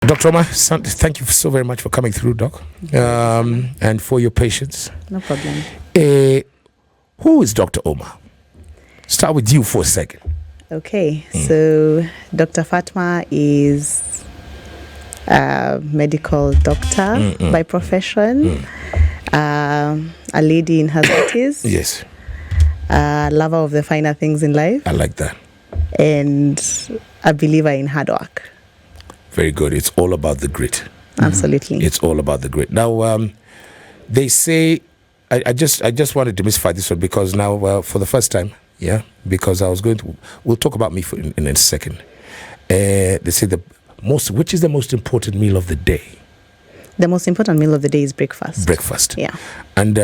Dr. Omar, thank you so very much for coming through, Doc, and for your patience. No problem. Who is Dr. Omar? Start with you for a second. Okay, so Dr. Fatma is a medical doctor by profession, a lady in her 30s. Yes. A lover of the finer things in life. I like that. And a believer in hard work. Very good. It's all about the grit. Absolutely. It's all about the grit. Now, they say, I just wanted to mystify this one because now, for the first time, because I was going to, we'll talk about me in a second. They say which is the most important meal of the day? The most important meal of the day is breakfast. Breakfast. Yeah. And,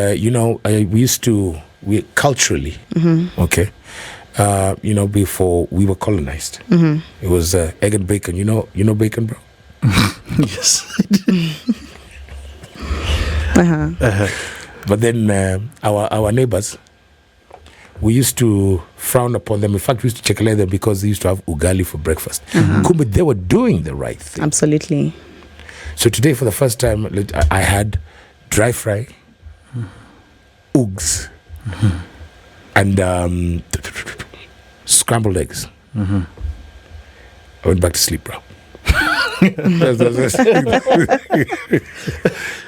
we culturally, okay, before we were colonized, it was egg and bacon. You know bacon, bro? Yes. But then our neighbors, we used to frown upon them. In fact, we used to check them because they used to have ugali for breakfast. Kumbe, they were doing the right thing. Absolutely. So today, for the first time, I had dry fry, ugs, and scrambled eggs. I went back to sleep, bro. That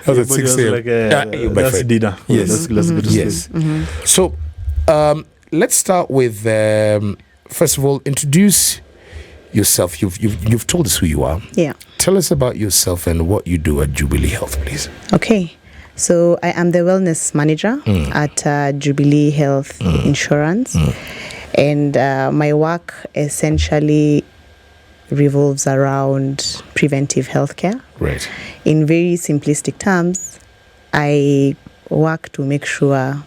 was at 6 a.m. That's dinner. Yes. That's good to yes. So let's start with, first of all, introduce yourself. You've told us who you are. Yeah. Tell us about yourself and what you do at Jubilee Health, please. Okay. So I am the wellness manager at Jubilee Health Insurance. And my work essentially revolves around preventive healthcare. Right. In very simplistic terms, I work to make sure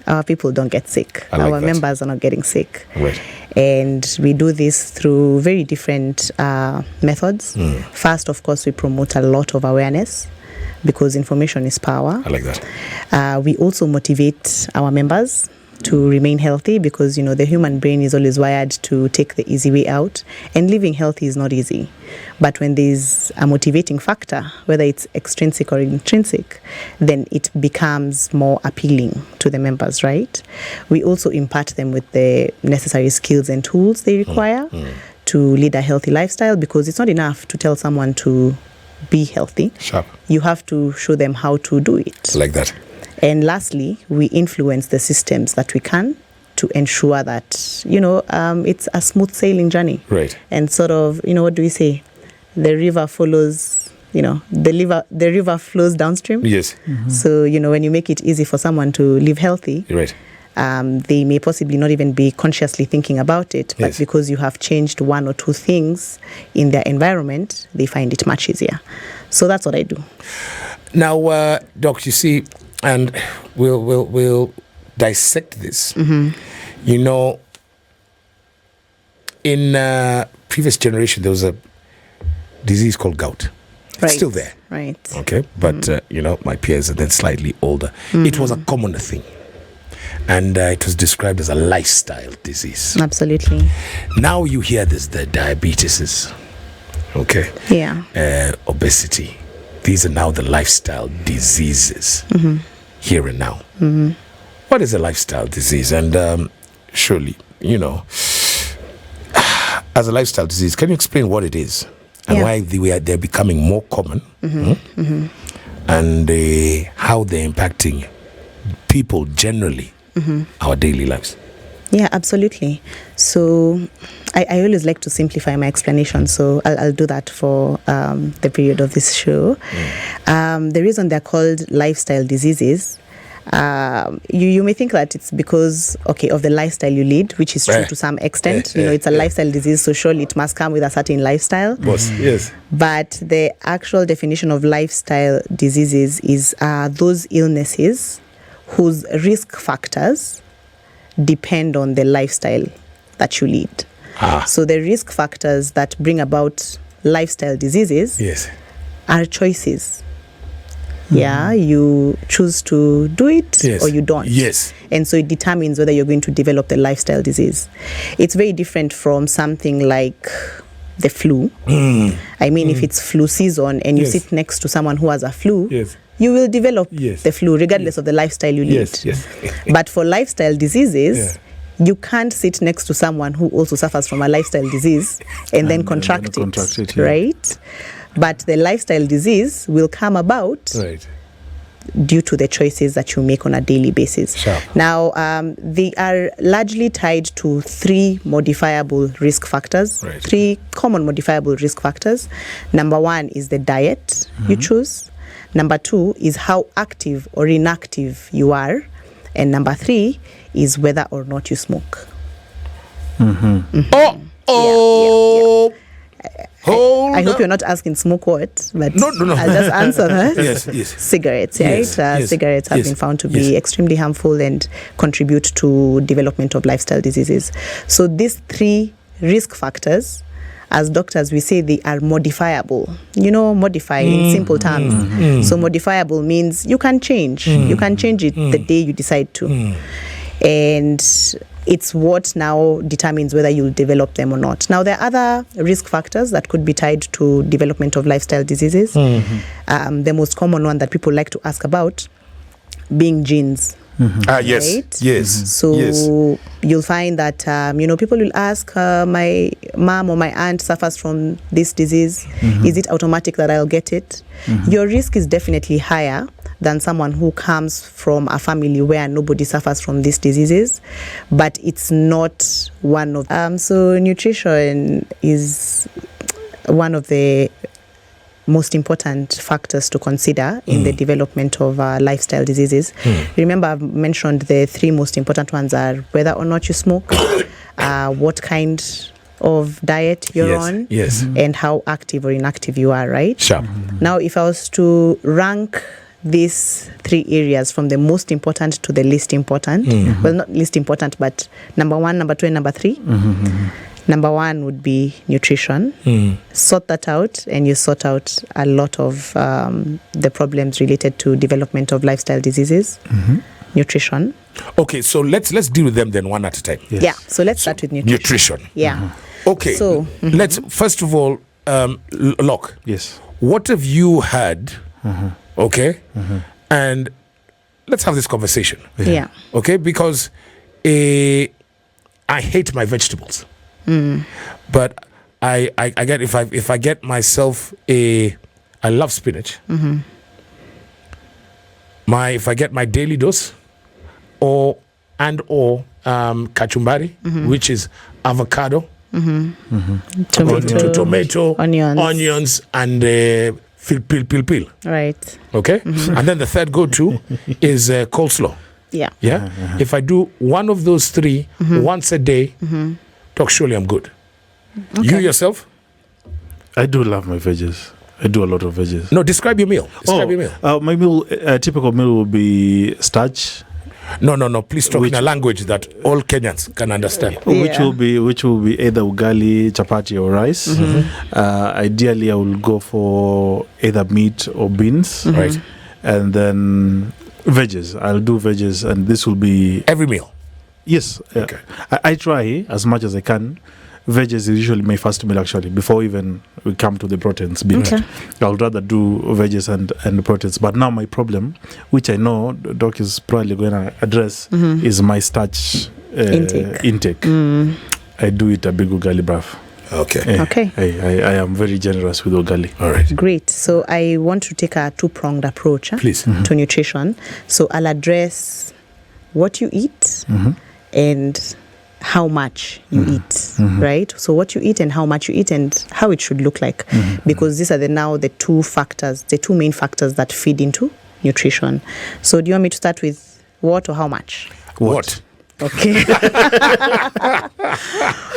our people don't get sick. Our members are not getting sick. Right. And we do this through very different methods. First, of course, we promote a lot of awareness because information is power. I like that. We also motivate our members to remain healthy because, the human brain is always wired to take the easy way out, and living healthy is not easy. But when there's a motivating factor, whether it's extrinsic or intrinsic, then it becomes more appealing to the members, right? We also impart them with the necessary skills and tools they require to lead a healthy lifestyle, because it's not enough to tell someone to be healthy. Sharp. You have to show them how to do it. Like that. And lastly, we influence the systems that we can to ensure that, it's a smooth sailing journey. Right. And sort of, what do we say? The river follows, the river flows downstream. Yes. So, when you make it easy for someone to live healthy, Right. They may possibly not even be consciously thinking about it, but Yes. because you have changed one or two things in their environment, they find it much easier. So that's what I do. Now, Doc, you see, and we'll dissect this. In previous generation, there was a disease called gout. Right. It's still there. Right. Okay. But, my peers are then slightly older. It was a commoner thing. And it was described as a lifestyle disease. Absolutely. Now you hear this, the diabetes, okay? Yeah. Obesity. These are now the lifestyle diseases here and now. What is a lifestyle disease? And surely, as a lifestyle disease, can you explain what it is and why they're becoming more common and how they're impacting people generally, our daily lives? Yeah, absolutely. So I always like to simplify my explanation, so I'll do that for the period of this show. The reason they're called lifestyle diseases, you may think that it's because, of the lifestyle you lead, which is true to some extent. It's a lifestyle disease, so surely it must come with a certain lifestyle. Yes. But the actual definition of lifestyle diseases is those illnesses whose risk factors depend on the lifestyle that you lead. So the risk factors that bring about lifestyle diseases are choices. Yeah, you choose to do it or you don't. Yes. And so it determines whether you're going to develop the lifestyle disease. It's very different from something like the flu. I mean, if it's flu season and you sit next to someone who has a flu, you will develop the flu regardless of the lifestyle you lead. But for lifestyle diseases, you can't sit next to someone who also suffers from a lifestyle disease and then contract it, right? But the lifestyle disease will come about due to the choices that you make on a daily basis. Now, they are largely tied to 3 modifiable risk factors, 3 common modifiable risk factors. Number 1 is the diet you choose. Number 2 is how active or inactive you are. And number 3 is whether or not you smoke. I hope you're not asking smoke what, but no. I'll just answer that. Cigarettes, right? Cigarettes have been found to be extremely harmful and contribute to development of lifestyle diseases. So these 3 risk factors, as doctors, we say they are modifiable. You know, modify in simple terms. So modifiable means you can change. You can change it the day you decide to. And it's what now determines whether you'll develop them or not. Now, there are other risk factors that could be tied to development of lifestyle diseases. The most common one that people like to ask about being genes. So you'll find that people will ask, my mom or my aunt suffers from this disease. Is it automatic that I'll get it? Your risk is definitely higher than someone who comes from a family where nobody suffers from these diseases, but it's not one of so nutrition is one of the most important factors to consider in the development of lifestyle diseases. Remember, I've mentioned the 3 most important ones are whether or not you smoke, what kind of diet you're on, and how active or inactive you are, right? Now, if I was to rank these 3 areas from the most important to the least important, well, not least important, but number 1, number 2, and number 3, number 1 would be nutrition. Sort that out, and you sort out a lot of the problems related to development of lifestyle diseases. Nutrition. Okay, so let's deal with them then one at a time. So let's start with nutrition. Okay, so let's first of all, Lorc. What have you had? Okay, and let's have this conversation. Okay, because I hate my vegetables. But I get if I get myself I love spinach. If I get my daily dose, or kachumbari, which is avocado, tomato, onions, and pil. Right. Okay, and then the third go-to is coleslaw. If I do one of those 3 once a day, Doc, surely I'm good. You yourself? I do love my veggies. I do a lot of veggies. No, describe your meal. My meal, a typical meal will be starch. No. Please talk in a language that all Kenyans can understand. Which will be either ugali, chapati, or rice. Ideally, I will go for either meat or beans. Right. And then veggies. I'll do veggies, and this will be every meal. Yes. Okay. I try as much as I can. Veggies is usually my first meal, actually, before even we come to the proteins bit. I'll rather do veggies and proteins. But now my problem, which I know Doc is probably going to address, is my starch intake. I do it a big ugali bruv. Okay. I am very generous with ugali. All right. Great. So I want to take a 2-pronged approach to nutrition. So I'll address what you eat and how much you eat, right? So what you eat and how much you eat and how it should look like, because these are the 2 factors, the 2 main factors that feed into nutrition. So do you want me to start with what or how much? What? Okay.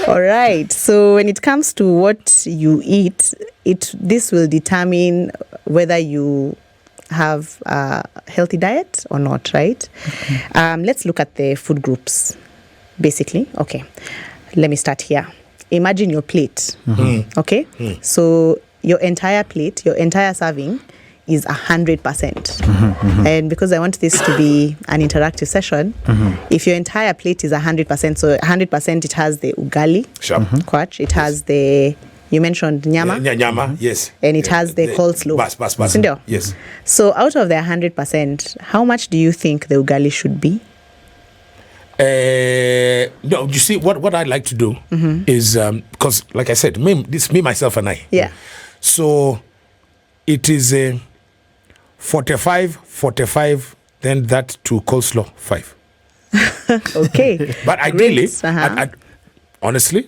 All right. So when it comes to what you eat, this will determine whether you have a healthy diet or not, right? Let's look at the food groups. Basically, okay, let me start here. Imagine your plate, okay? So your entire plate, your entire serving is 100%. And because I want this to be an interactive session, if your entire plate is 100%, so 100% it has the ugali, Kwach, it has the You mentioned nyama. Nyama, yes. And it has the coleslaw. Bas. Sindio? Yes. So out of the 100%, how much do you think the ugali should be? No, you see, what I like to do is, because like I said, me, myself, and I. Yeah. So it is 45, then that to coleslaw 5. Okay. But ideally, Great. honestly,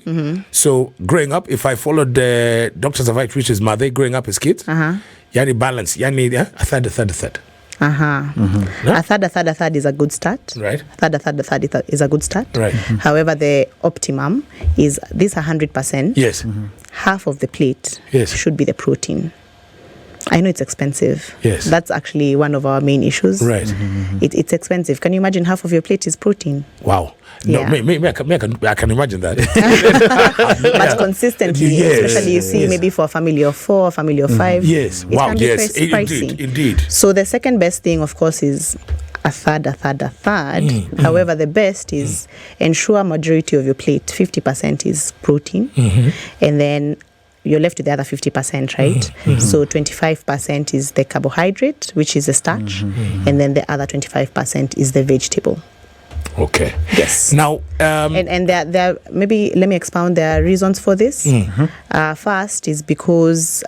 so growing up, if I followed the doctor's advice, which is mother growing up as kids, yani balance, yani a third. A third is a good start. Right. A third is a good start. Right. However, the optimum is this 100%. Yes. Half of the plate Yes. should be the protein. I know it's expensive. Yes. That's actually one of our main issues. Right. It's expensive. Can you imagine half of your plate is protein? Wow. No, Yeah. I can imagine that. But consistently, Yes. especially you see Yes. maybe for a family of 4, a family of 5. Yes. it Wow. can be Yes. pricey. Indeed. So the second best thing, of course, is a third. However, the best is ensure majority of your plate, 50% is protein, and then you're left with the other 50%, right? So 25% is the carbohydrate, which is the starch, and then the other 25% is the vegetable. Okay. Yes. Now, And there maybe let me expound. There are reasons for this. First is because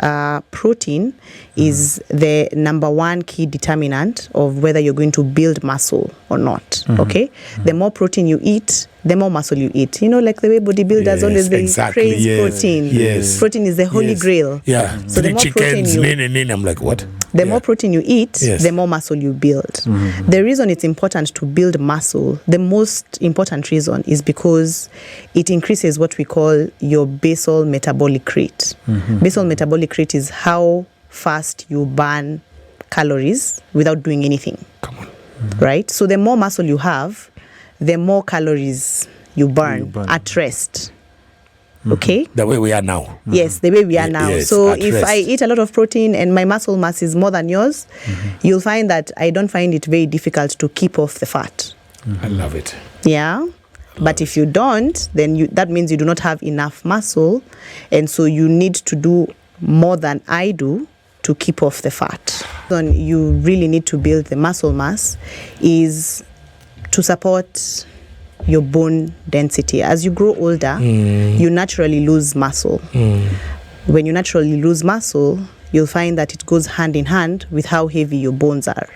protein is the number one key determinant of whether you're going to build muscle or not. Okay, the more protein you eat, the more muscle you eat. You know, like the way bodybuilders Yes, always they exactly, praise yes, protein. yes. Protein is the holy Yes. grail. yeah, So the 3 more protein chickens, you- I'm like, what? The more protein you eat, Yes. the more muscle you build. The reason it's important to build muscle, the most important reason, is because it increases what we call your basal metabolic rate. Basal metabolic rate is how fast you burn calories without doing anything. Come on. Right? So the more muscle you have, the more calories you burn burn. at rest. Okay? The way we are now. Yes, the way we are now. Yes, so at if rest. I eat a lot of protein and my muscle mass is more than yours, you'll find that I don't find it very difficult to keep off the fat. I love it. Yeah. But if you don't, then that means you do not have enough muscle, and so you need to do more than I do to keep off the fat. Then you really need to build the muscle mass is to support your bone density. As you grow older, you naturally lose muscle. When you naturally lose muscle, you'll find that it goes hand in hand with how heavy your bones are.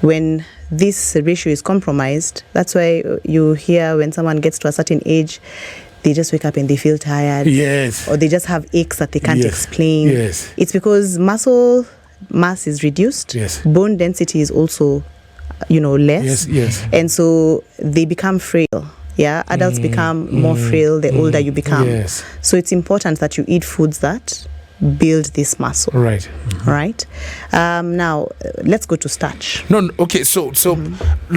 When this ratio is compromised, that's why you hear when someone gets to a certain age, they just wake up and they feel tired. Yes. Or they just have aches that they can't Yes. explain. Yes. It's because muscle mass is reduced. Yes. Bone density is also, less. Yes. And so they become frail. Yeah, adults become more frail the older you become. Yes. So it's important that you eat foods that build this muscle. Right. Right. Now let's go to starch. No, okay. So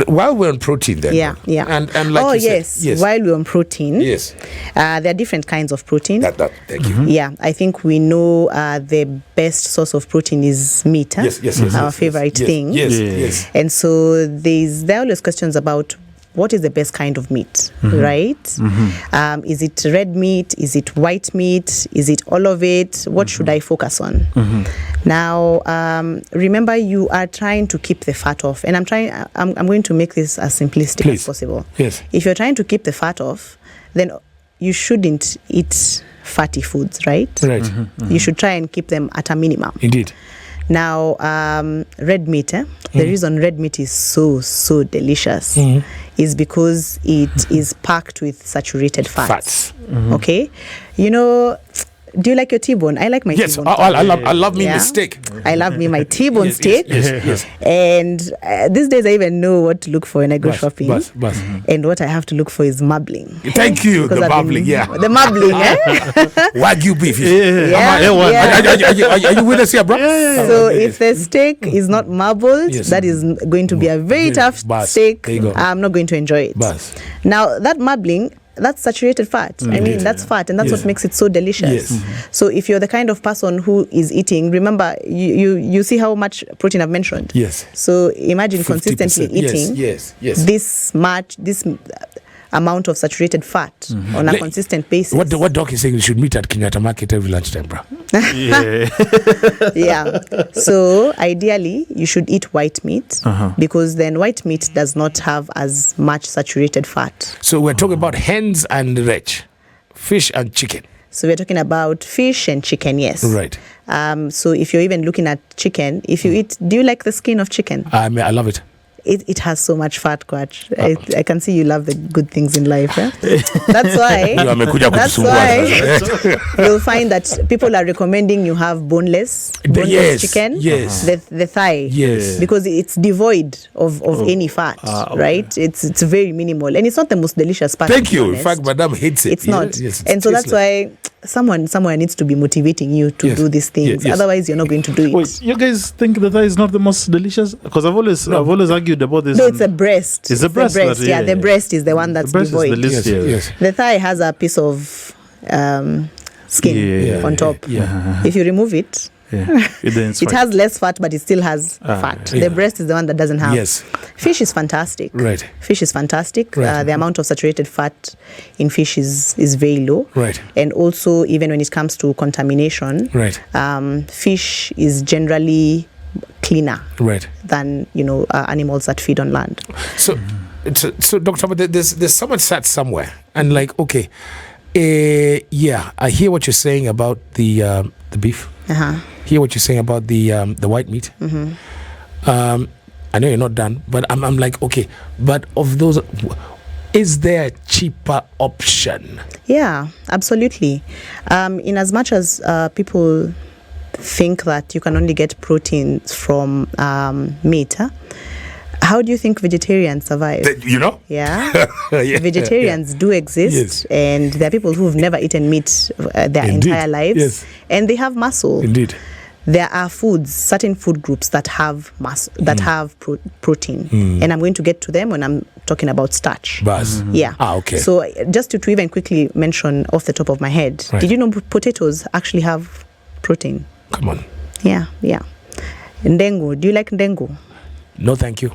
while we're on protein, then. Yeah. And like you yes. said, yes. While we're on protein, Yes. there are different kinds of protein. Thank you. Yeah, I think we know the best source of protein is meat. Yes. Our yes, favorite yes, thing. Yes. And so there are always questions about what is the best kind of meat, right? Is it red meat? Is it white meat? Is it all of it? What should I focus on? Now, remember, you are trying to keep the fat off, and I'm going to make this as simplistic Please. as possible. Yes. If you're trying to keep the fat off, then you shouldn't eat fatty foods, right? Right. You should try and keep them at a minimum. Indeed. Now, red meat, the reason red meat is so delicious is because it is packed with saturated fats. Okay? Do you like your T-bone? I like my Yes. T-bone. I love me Yeah. the steak. I love me my T-bone Yes, steak. yes. And these days I even know what to look for when I go shopping. Bus. And what I have to look for is marbling. Thank you. Because The I've bubbling, been- yeah. The marbling, Wagyu beef. Yeah. Are you with us here, bro? So if the steak is not marbled, Yes. that is going to be a very tough Bas. steak. There you go. I'm not going to enjoy it. Bas. Now, that marbling, that's saturated fat. I mean, that's fat, and that's Yes. what makes it so delicious. Yes. So if you're the kind of person who is eating, remember, you see how much protein I've mentioned. Yes. So imagine 50%. consistently eating Yes. this much, amount of saturated fat on a consistent basis. What doc is saying, you should meet at Kenyatta Market every lunchtime, bro. Yeah. Yeah. So ideally, you should eat white meat because then white meat does not have as much saturated fat. So we're talking about hens and veg, fish and chicken. So we're talking about fish and chicken, yes. Right. So if you're even looking at chicken, if you eat, do you like the skin of chicken? I mean, I love it. It has so much fat, Kwach. I can see you love the good things in life. Eh? That's why. That's why you'll find that people are recommending you have boneless chicken. Yes. The thigh. Yes. Because it's devoid of any fat, okay. right? It's very minimal, and it's not the most delicious part. Thank you. In fact, Madam hates it. It's not. Yes, and so that's why someone somewhere needs to be motivating you to do these things. Yes. Otherwise, you're not going to do it. Wait, you guys think the thigh is not the most delicious? Because I've always argued about this. No, it's a breast. It's a breast. The breast is the one that's the breast devoid. is the least, Yes. The thigh has a piece of skin on top. If you remove it, it has less fat, but it still has fat. The breast is the one that doesn't have. Yes. Fish is fantastic. Right. Fish is fantastic. Right. The amount of saturated fat in fish is very low. Right. And also, even when it comes to contamination, Right. Fish is generally cleaner Right. than animals that feed on land. So Dr. But there's someone sat somewhere and like, okay, I hear what you're saying about the beef. Hear what you're saying about the white meat. I know you're not done, but I'm like, okay, but of those, is there a cheaper option? Yeah, absolutely. In as much as people think that you can only get proteins from meat, how do you think vegetarians survive? Yeah. Vegetarians do exist, and there are people who've never eaten meat their entire lives, and they have muscle. Indeed. There are certain food groups that have have protein, and I'm going to get to them when I'm talking about starch. Yeah. Okay. So just to even quickly mention off the top of my head, did you know potatoes actually have protein? Come on. Yeah. Ndengu. Do you like ndengu? No, thank you.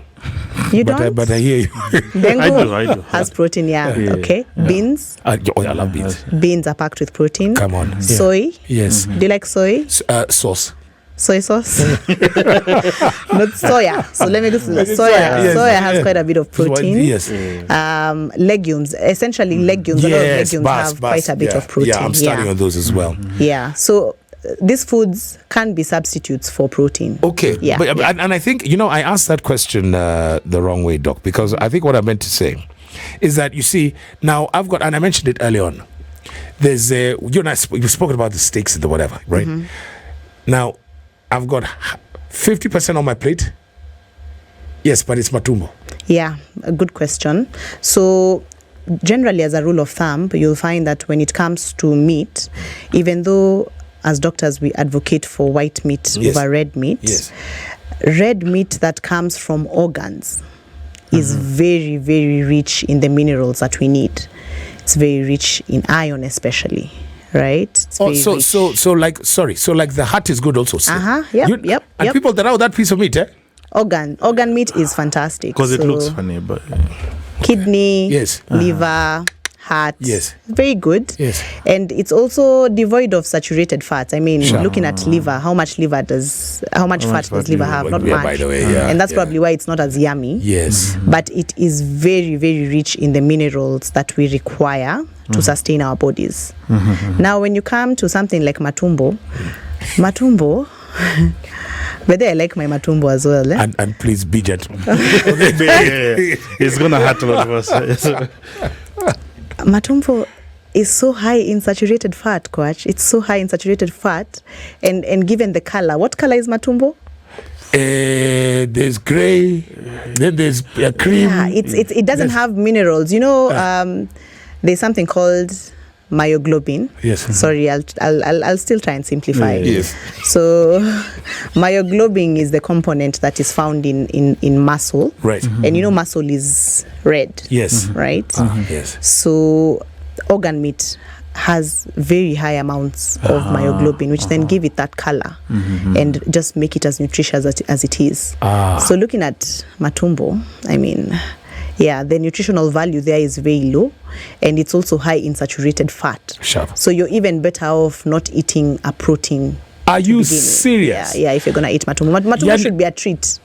You don't? But I hear you. Dengu I do. has protein, okay. Beans. I love beans. Beans are packed with protein. Come on. Soy. Yes. Do you like soy? Sauce. Soy sauce. Not soya. So let me go to soya. Yes. Soya has quite a bit of protein. Yes. Legumes. Essentially legumes. A lot of legumes have quite a bit of protein. Yeah, I'm starting on those as well. Yeah. So these foods can be substitutes for protein. Okay. Yeah. And I think, I asked that question the wrong way, Doc, because I think what I meant to say is that, you see, now I've got, and I mentioned it earlier on, there's you've spoken about the steaks and the whatever, right? Now, I've got 50% on my plate. Yes, but it's matumbo. Yeah, a good question. So generally, as a rule of thumb, you'll find that when it comes to meat, even though as doctors we advocate for white meat over red meat, red meat that comes from organs is very, very rich in the minerals that we need. It's very rich in iron, especially. Right? So like the heart is good also. Yep. And people that have that piece of meat, organ meat is fantastic because it looks funny, but kidney, liver, heart, very good. And it's also devoid of saturated fats. I mean, looking at liver, how much fat does liver have? Not much. By the way, and that's probably why it's not as yummy. But it is very, very rich in the minerals that we require to sustain our bodies. Now, when you come to something like matumbo, but I like my matumbo as well. And please be gentle. It's gonna hurt a lot of us. Matumbo is so high in saturated fat, Kwach. It's so high in saturated fat, and given the color, what color is matumbo? There's gray, then there's cream. Yeah, it doesn't have minerals. There's something called myoglobin. Sorry, I'll still try and simplify. So myoglobin is the component that is found in muscle. Right. And muscle is red. Right. So organ meat has very high amounts of myoglobin, which then give it that color and just make it as nutritious as it is. So looking at matumbo, I mean, Yeah, the nutritional value there is very low, and it's also high in saturated fat. Sure. So you're even better off not eating a protein. Are you begin with. serious? Yeah, if you're gonna eat matumbo. Matumbo should be a treat.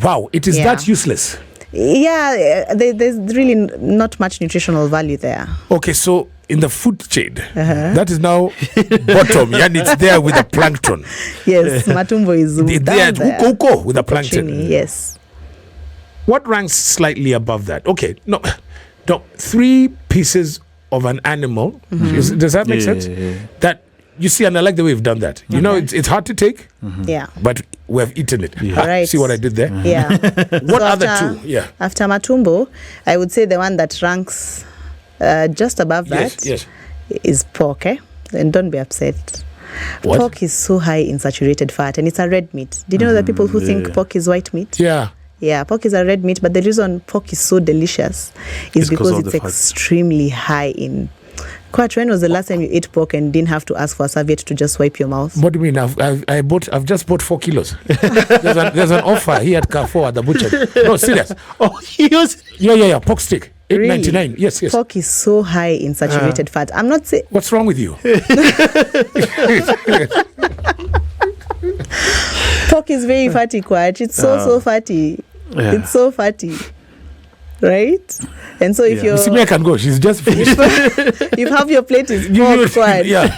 Wow, it is that useless. Yeah, there's really not much nutritional value there. Okay, so in the food chain, that is now bottom, and it's there with the plankton. Yes, matumbo is down there. Huko with the plankton. Yes. What ranks slightly above that? Okay, no, 3 pieces of an animal. Does that make sense? That you see, and I like the way you've done that. You know, it's hard to take. Yeah. But we have eaten it. Right. See what I did there? Yeah. What other 2? Yeah. After matumbo, I would say the one that ranks just above that is pork. And don't be upset. What? Pork is so high in saturated fat, and it's a red meat. Did you know that people who think pork is white meat? Yeah. Yeah, pork is a red meat, but the reason pork is so delicious is because it's extremely high in. Kwach, when was the last time you ate pork and didn't have to ask for a serviette to just wipe your mouth? What do you mean? I've just bought 4 kilos. there's an offer here at Carrefour at the butcher. No, serious. Oh, yes. Yeah. Pork steak, $8.99. Really? Yes. Pork is so high in saturated fat. I'm not saying. What's wrong with you? Pork is very fatty, Kwach. It's so fatty. Yeah. It's so fatty. Right? And so if you're... Simi can go. She's just finished. you have your plate is pork, Kwach. Yeah.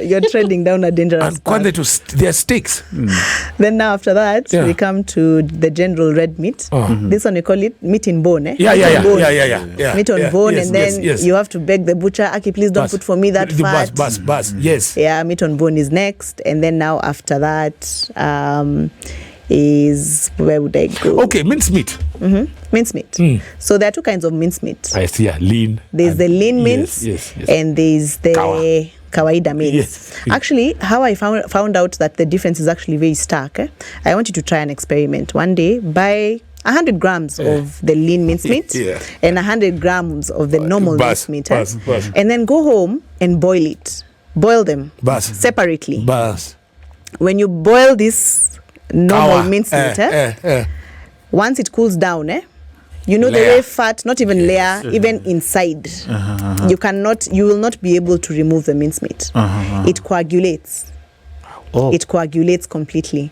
You're treading down a dangerous path. And they're steaks. Then now after that, we come to the general red meat. This one we call it meat in bone. Yeah. Meat on bone, yes, and then you have to beg the butcher, Aki, please don't put for me that fat. Bus. Yes. Yeah, meat on bone is next. And then now after that is, where would I go? Okay, mincemeat. Mincemeat. So there are 2 kinds of mincemeat. I see, lean. There's the lean mince, yes. and there's the kawaida mince. Yes. Actually, how I found out that the difference is actually very stark. I want you to try an experiment. One day, buy 100 grams of the lean mincemeat and 100 grams of the normal mincemeat. And then go home and boil it. Boil them separately. When you boil this normal mincemeat, once it cools down, you know, layer. The way fat, not even layer, even inside, you will not be able to remove the mincemeat. It coagulates. It coagulates completely.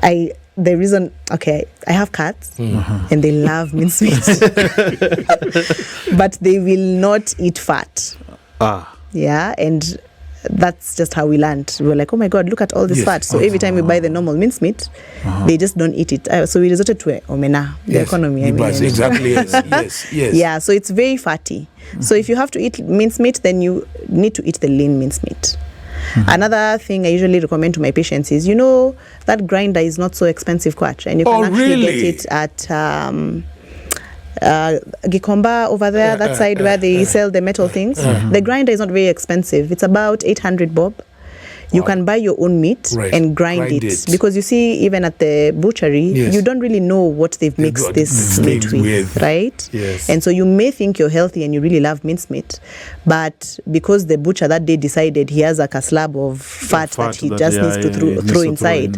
I have cats and they love mincemeat, but they will not eat fat. Yeah, and that's just how we learned. We were like, oh my God, look at all this fat. So every time we buy the normal mincemeat, they just don't eat it. So we resorted to Omena, the economy. Exactly. Yes. Yeah, so it's very fatty. So if you have to eat mincemeat, then you need to eat the lean mincemeat. Another thing I usually recommend to my patients is, that grinder is not so expensive, Kwach, and you can actually get it at Gikomba over there, that side where they sell the metal things. The grinder is not very expensive. It's about 800 bob. You can buy your own meat and grind it. Because you see, even at the butchery, you don't really know what they've mixed this meat with, right? Yes. And so you may think you're healthy and you really love mincemeat, but because the butcher that day decided he has like a slab of fat that he just needs to throw inside,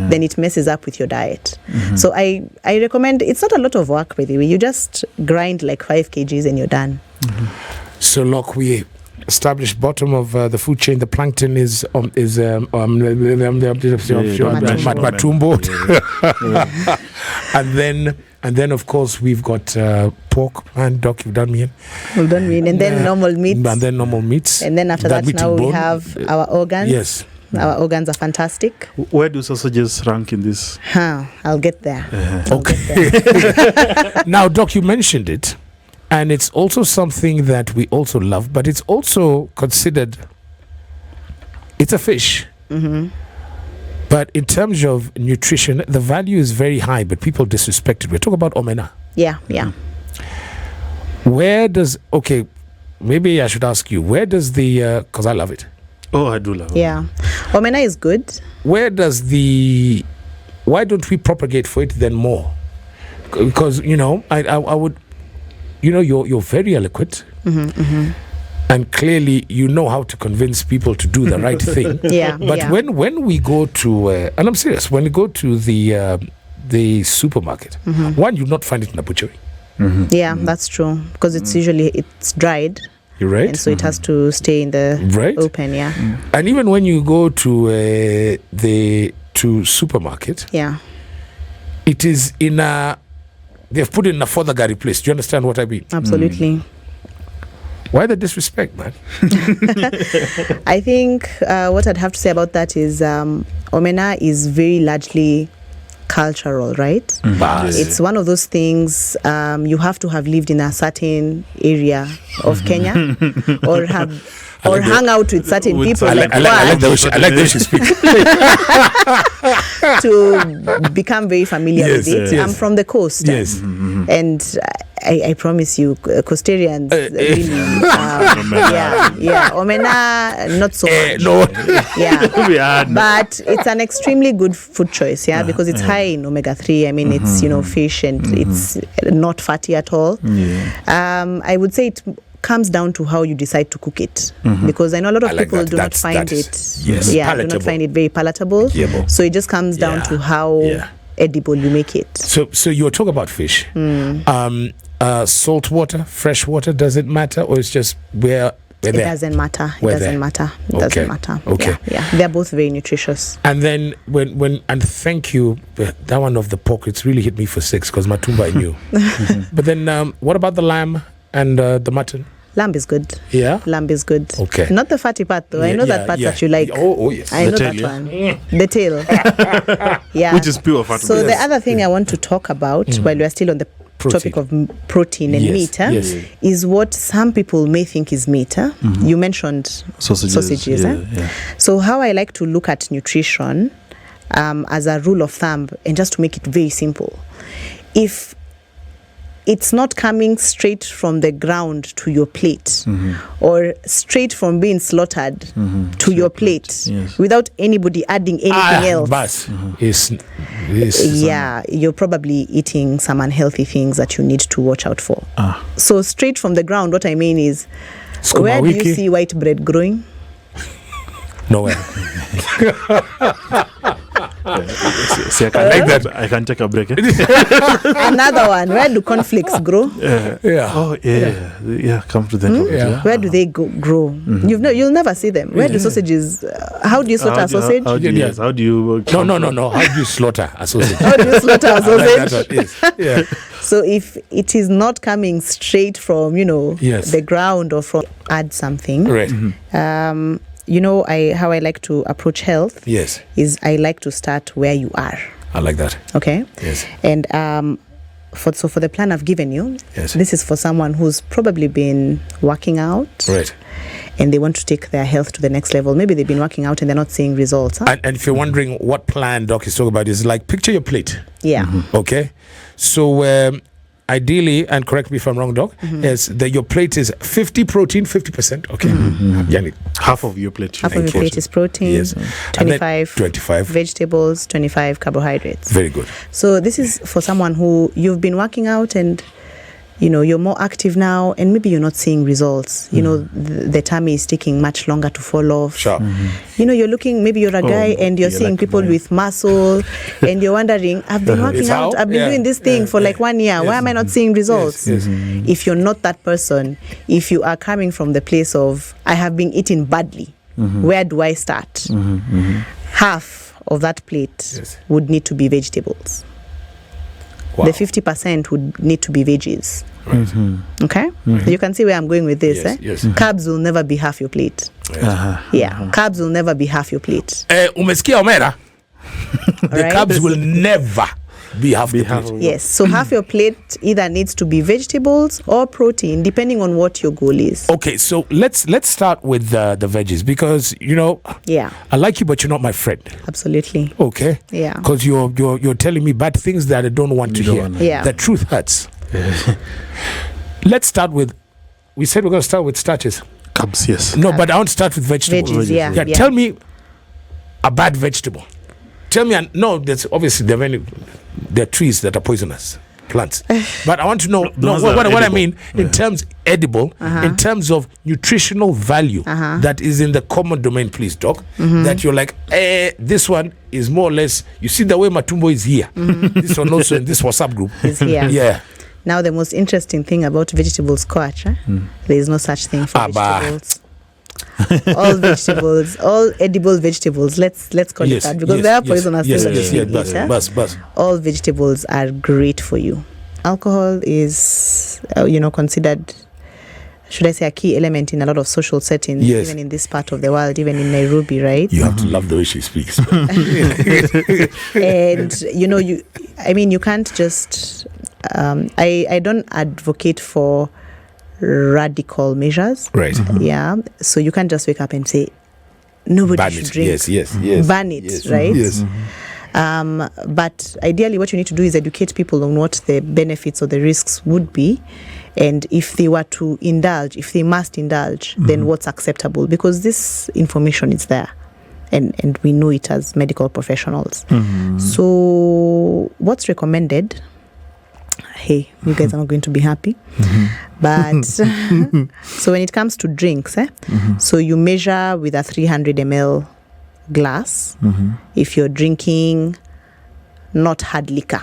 then it messes up with your diet. So I recommend, it's not a lot of work, by the way. You just grind like 5 kgs and you're done. So, Lorc, we established bottom of the food chain. The plankton is matumbo, and then of course we've got pork. And Doc, you've done me in. We've done me in, and then normal meat. And then normal meats. And then after that now we have our organs. Yes. Our organs are fantastic. Where do sausages rank in this? I'll get there. Okay. Now, Doc, you mentioned it. And it's also something that we also love, but it's also considered, it's a fish. But in terms of nutrition, the value is very high, but people disrespect it. We're talking about Omena. Yeah. Maybe I should ask you, where does because I love it. Oh, I do love it. Yeah. Omena is good. Why don't we propagate for it then more? Because, I would... you're very eloquent, and clearly you know how to convince people to do the right thing. But when we go to, and I'm serious, when we go to the supermarket, one, you'll not find it in a butchery. Yeah, that's true. Because it's usually it's dried. You're right. And so it has to stay in the open, And even when you go to the supermarket, it is in they've put it in a further gari place. Do you understand what I mean? Absolutely. Why the disrespect, man? I think what I'd have to say about that is Omena is very largely cultural, right? It's one of those things you have to have lived in a certain area of Kenya or hang out with certain people I like the way she speaks. to become very familiar with it. I'm from the coast. And I promise you, coastarians really, Omena, not so much. But it's an extremely good food choice, because it's high in omega-3. I mean, it's fish and it's not fatty at all. I would say it comes down to how you decide to cook it, because I know a lot of people do not find it very palatable. So it just comes down to how edible you make it. So you're talking about fish. Salt water, fresh water, does it matter, or it's just where it doesn't matter. It doesn't matter. It doesn't matter. Okay. They're both very nutritious. And then when thank you, that one of the pork, it's really hit me for 6 because matumbo I knew. But then what about the lamb and the mutton? Lamb is good. Yeah? Lamb is good. Okay. Not the fatty part though. I know that part that you like. Oh yes. I know that one. The tail. Which is pure fat. So the other thing I want to talk about while we're still on the topic of protein and meat is what some people may think is meat. You mentioned sausages. So how I like to look at nutrition as a rule of thumb, and just to make it very simple, if it's not coming straight from the ground to your plate or straight from being slaughtered to your plate without anybody adding anything else, you're probably eating some unhealthy things that you need to watch out for. So straight from the ground, what I mean is, where do you see white bread growing? Nowhere. I can take a break. Another one. Where do cornflakes grow? Come to think of it. Where do they grow? You'll never see them. Where do sausages? How do you slaughter a sausage? How do you? No. How do you slaughter a sausage? How do you slaughter a sausage? So if it is not coming straight from the ground or from add something, right? How I like to approach health is I like to start where you are. I like that. Okay. Yes. And for the plan I've given you, this is for someone who's probably been working out. Right. And they want to take their health to the next level. Maybe they've been working out and they're not seeing results. And if you're wondering what plan Doc is talking about, is like picture your plate. Yeah. Okay. So ideally, and correct me if I'm wrong, Doc, is that your plate is 50 protein, 50%. Okay. Half of your plate. Half of your plate is protein. Yes. 25 vegetables, 25 carbohydrates. Very good. So this is for someone who you've been working out and you're more active now, and maybe you're not seeing results. The tummy is taking much longer to fall off. Sure. You're looking, maybe you're a guy and you're seeing like people with muscle and you're wondering, I've been working out, I've been doing this thing for like 1 year. Why am I not seeing results? If you're not that person, if you are coming from the place of, I have been eating badly, where do I start? Half of that plate would need to be vegetables. Wow. The 50% would need to be veggies. Right. Okay? You can see where I'm going with this. Carbs will never be half your plate. Carbs will never be half your plate. Umesikia Omera? The carbs will never be half the plate. Yes. So half your plate either needs to be vegetables or protein, depending on what your goal is. Okay, so let's start with the veggies, because I like you, but you're not my friend. Absolutely. Okay. Yeah. Because you're telling me bad things that I don't want to hear. The truth hurts. Let's start with. We said we're going to start with starches. Carbs, yes. No, but I want to start with vegetables. Veggies, Tell me a bad vegetable. Tell me, no, there's obviously there are trees that are poisonous, plants. But I want to know what I mean in terms edible, in terms of nutritional value that is in the common domain, please, Doc. That you're like, this one is more or less, you see the way matumbo is here. This one also in this WhatsApp group is here. Yeah. Now, the most interesting thing about vegetables, Kwach, there is no such thing for vegetables. All vegetables, all edible vegetables, let's call it that, because there are poisonous things in it. All vegetables are great for you. Alcohol is, considered, should I say, a key element in a lot of social settings, even in this part of the world, even in Nairobi, right? You have to love the way she speaks. And, you can't just, I don't advocate for radical measures. Right. Yeah. So you can't just wake up and say, nobody should drink. Yes. Ban it, right? Yes. But ideally, what you need to do is educate people on what the benefits or the risks would be. And if they were to indulge, if they must indulge, then what's acceptable? Because this information is there. And we know it as medical professionals. So what's recommended? Hey, you guys are not going to be happy. But so when it comes to drinks, so you measure with a 300 ml glass if you're drinking not hard liquor.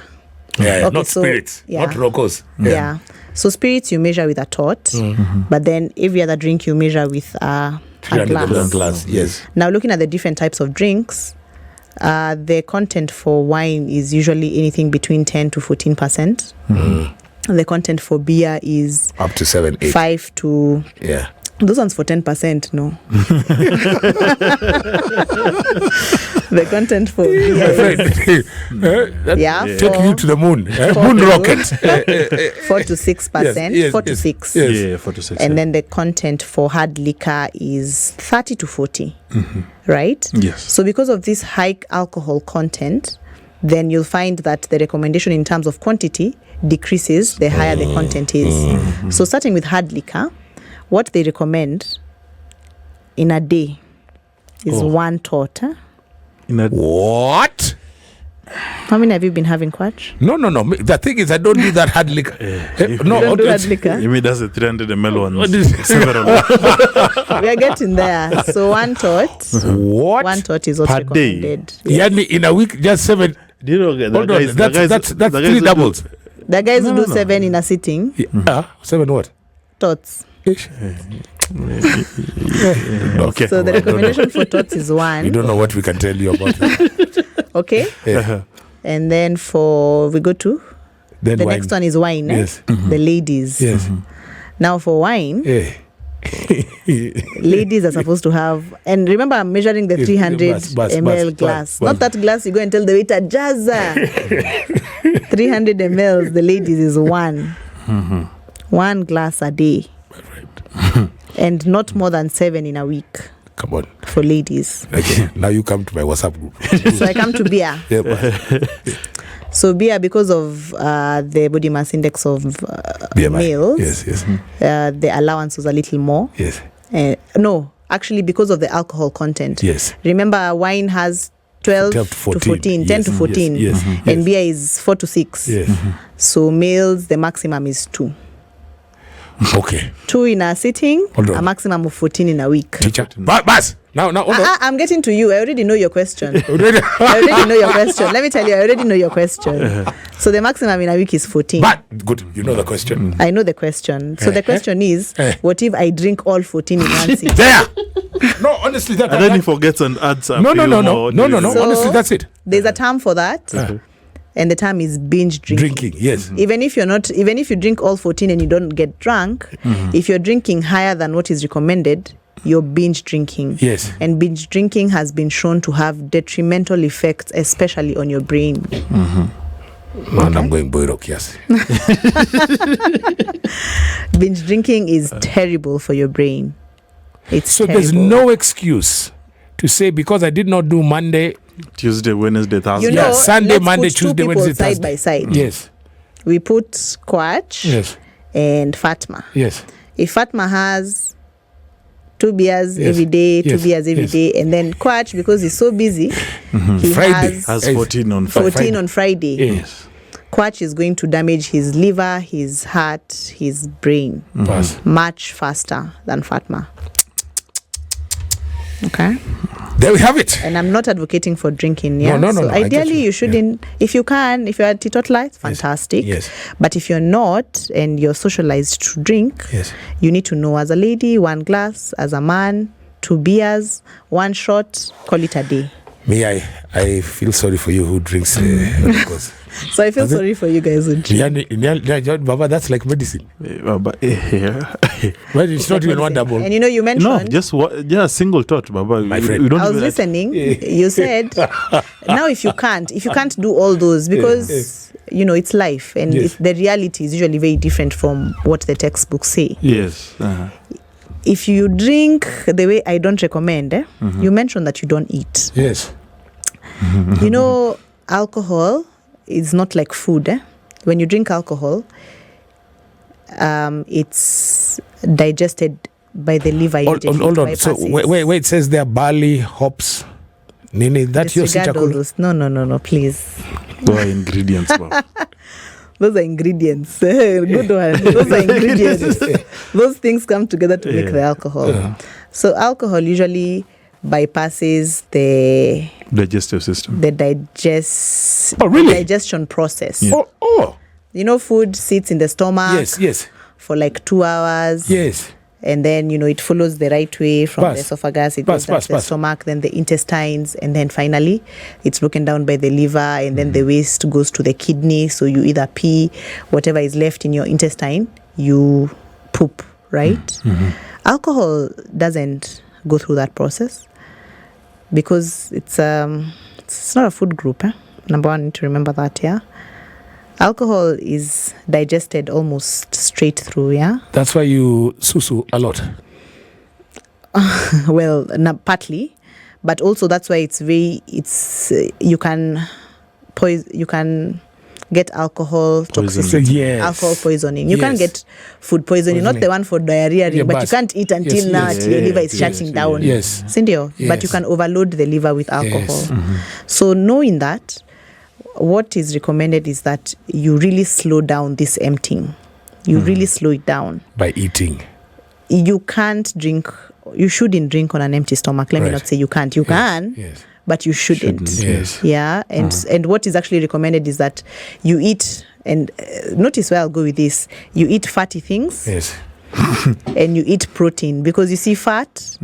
Not spirits, not rocos. Yeah. So spirits you measure with a tot, but then every other drink you measure with a glass. Yes. Now looking at the different types of drinks, the content for wine is usually anything between 10 to 14%. The content for beer is up to 7, 8. 5 to those ones for 10%, no. The content for beer is, take you to the moon. Moon rocket. 4 to 6%. 4 to 6. Yeah, 4 to 6. And then the content for hard liquor is 30 to 40. Right? Yes. So because of this high alcohol content, then you'll find that the recommendation in terms of quantity decreases the higher the content is. So starting with hard liquor, what they recommend in a day is 1 tot. What? How many have you been having, Kwach? No. The thing is, I don't do that hard liquor. Don't do hard liquor? You mean that's a 300 ml one? We are getting there. So 1 tot. What? 1 tot is what's Per recommended. Yani in a week, just 7. Do you know That's 3 doubles. The guys who do 7 in a sitting. 7 what? Tots. Okay. So the recommendation for tots is 1. We don't know what we can tell you about that. Okay. And then we go to Then the wine. next one is wine. Yes. The ladies. Yes. Now for wine, ladies are supposed to have, and remember I'm measuring the 300 ml glass. Not that glass you go and tell the waiter, Jazza. 300 ml, the ladies is 1. 1 glass a day. And not more than 7 in a week. Come on. For ladies. Okay. Now you come to my WhatsApp group. So I come to beer. So beer, because of the body mass index of males, the allowance was a little more. Yes. No, actually because of the alcohol content. Yes. Remember, wine has 12 to 14, 10 to 14. And beer is 4 to 6. Yes. So males, the maximum is 2. Okay. 2 in a sitting, a maximum of 14 in a week. Teacher. Bas. Now, I'm getting to you. I already know your question. I already know your question. Let me tell you, I already know your question. So the maximum in a week is 14. But good, you know the question. I know the question. So the question is, what if I drink all 14 in one sitting? There. No, honestly, that. And then he forgets and adds. No. So honestly, that's it. There's a term for that. And the term is binge drinking. Yes. Even if you drink all 14 and you don't get drunk, if you're drinking higher than what is recommended, you're binge drinking. Yes. And binge drinking has been shown to have detrimental effects, especially on your brain. And I'm going Boyrok, yes. Binge drinking is terrible for your brain. It's terrible. There's no excuse to say because I did not do Monday, Tuesday, Wednesday, Thursday. You know, Sunday, Monday, put Tuesday, 2 Wednesday, side Thursday. by side. Yes. We put Kwach Yes. and Fatma. Yes. If Fatma has 2 beers every day, 2 beers every day, and then Kwach, because he's so busy, he Friday has 14 on Friday. 14 on Friday. Yes. Kwach is going to damage his liver, his heart, his brain much faster than Fatma. Okay? There we have it. And I'm not advocating for drinking. Yeah. No. So I get ideally, you. you shouldn't. If you're a teetotaler, it's fantastic. Yes. But if you're not and you're socialized to drink, Yes. you need to know, as a lady, 1 glass, as a man, 2 beers, 1 shot, call it a day. Me, I feel sorry for you who drinks because So I feel sorry for you guys who drink. Baba, that's like medicine. But But it's not even one double. And you mentioned. just a single thought, Baba. My friend. You don't I was even- listening. You said now if you can't do all those, because it's life, and Yes. the reality is usually very different from what the textbooks say. Yes. If you drink the way I don't recommend, you mentioned that you don't eat. Yes. Alcohol is not like food. When you drink alcohol, it's digested by the liver. Hold on. So wait, it says there barley, hops. Nini, that's your Disregard all those. No, please. Those are ingredients, Baba. Those are ingredients. Good one. Those are ingredients. Those things come together to make the alcohol. So alcohol usually bypasses the Digestive system. digestion process. Yeah. Oh. Food sits in the stomach Yes. for like 2 hours. Yes. And then, it follows the right way from the esophagus, it goes down to the Pass. stomach, then the intestines, and then finally it's broken down by the liver, and then the waste goes to the kidney. So you either pee, whatever is left in your intestine, you poop, right? Alcohol doesn't go through that process because it's not a food group. Number one, you need to remember that, yeah? Alcohol is digested almost straight through, yeah? That's why you susu a lot. Well, partly, but also that's why you can get alcohol toxicity, Yes. alcohol poisoning. You Yes. can get food poisoning, not the one for diarrhea, Yeah, but but- you can't eat until now your liver is shutting down. Yes. Sindio? But you Yes. can overload the liver with alcohol. Yes. So knowing that, what is recommended is that you really slow down this emptying. You really slow it down. By eating. You shouldn't drink on an empty stomach. Let me Right. not say you can't. You can, Yes. but you shouldn't. Yes. Yeah, and what is actually recommended is that you eat, and notice where I'll go with this. You eat fatty things Yes. and you eat protein, because you see fat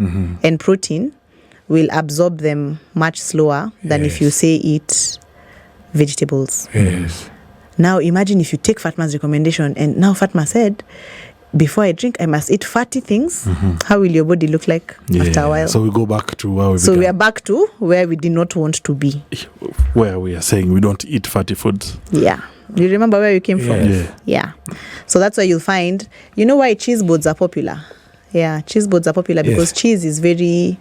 and protein will absorb them much slower than if you say eat vegetables. Yes. Now imagine if you take Fatma's recommendation, and now Fatma said, before I drink, I must eat fatty things. How will your body look like after a while? So we go back to where we So we began, are back to where we did not want to be. where we are saying we don't eat fatty foods. Yeah. You remember where you came from? Yeah. Yeah. So that's why you'll find, why cheese boards are popular? Yeah, cheese boards are popular because cheese is very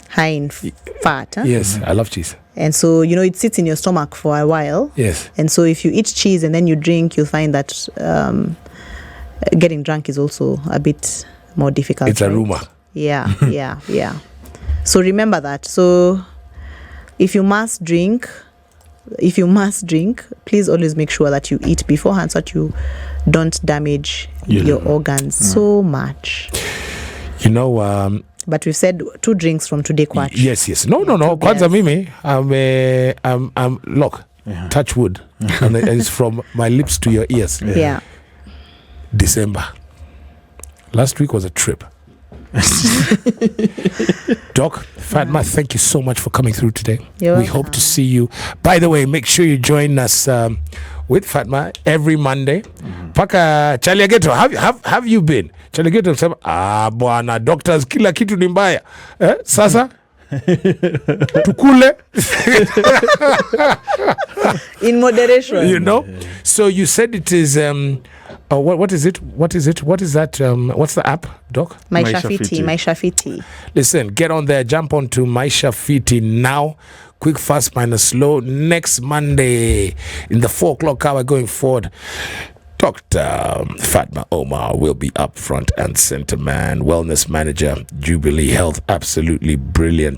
high in fat. Huh? Yes. I love cheese. And so, it sits in your stomach for a while. Yes. And so if you eat cheese and then you drink, you'll find that getting drunk is also a bit more difficult. It's a right? rumor. Yeah. So remember that. So if you must drink, please always make sure that you eat beforehand so that you don't damage your organs so much. But we've said 2 drinks from today, Kwach. Yes. No. Kwanza mimi, I'm Lorc. Touch wood. And it's from my lips to your ears. Yeah. December. Last week was a trip. Doc, Fatma, thank you so much for coming through today. You're we welcome. hope to see you. By the way, make sure you join us with Fatma every Monday. Paka Chaliageto, have you been? Chaliageto sema, bwana doctors kila kitu ni mbaya. Sasa tukule. In moderation. So you said it is what is it? What is that? What's the app, Doc? Maisha Fiti. Listen, get on there, jump onto Maisha Fiti now. Quick, fast, minus slow. Next Monday in the 4:00 hour going forward, Dr. Fatma Omar will be up front and center, man. Wellness manager, Jubilee Health, absolutely brilliant.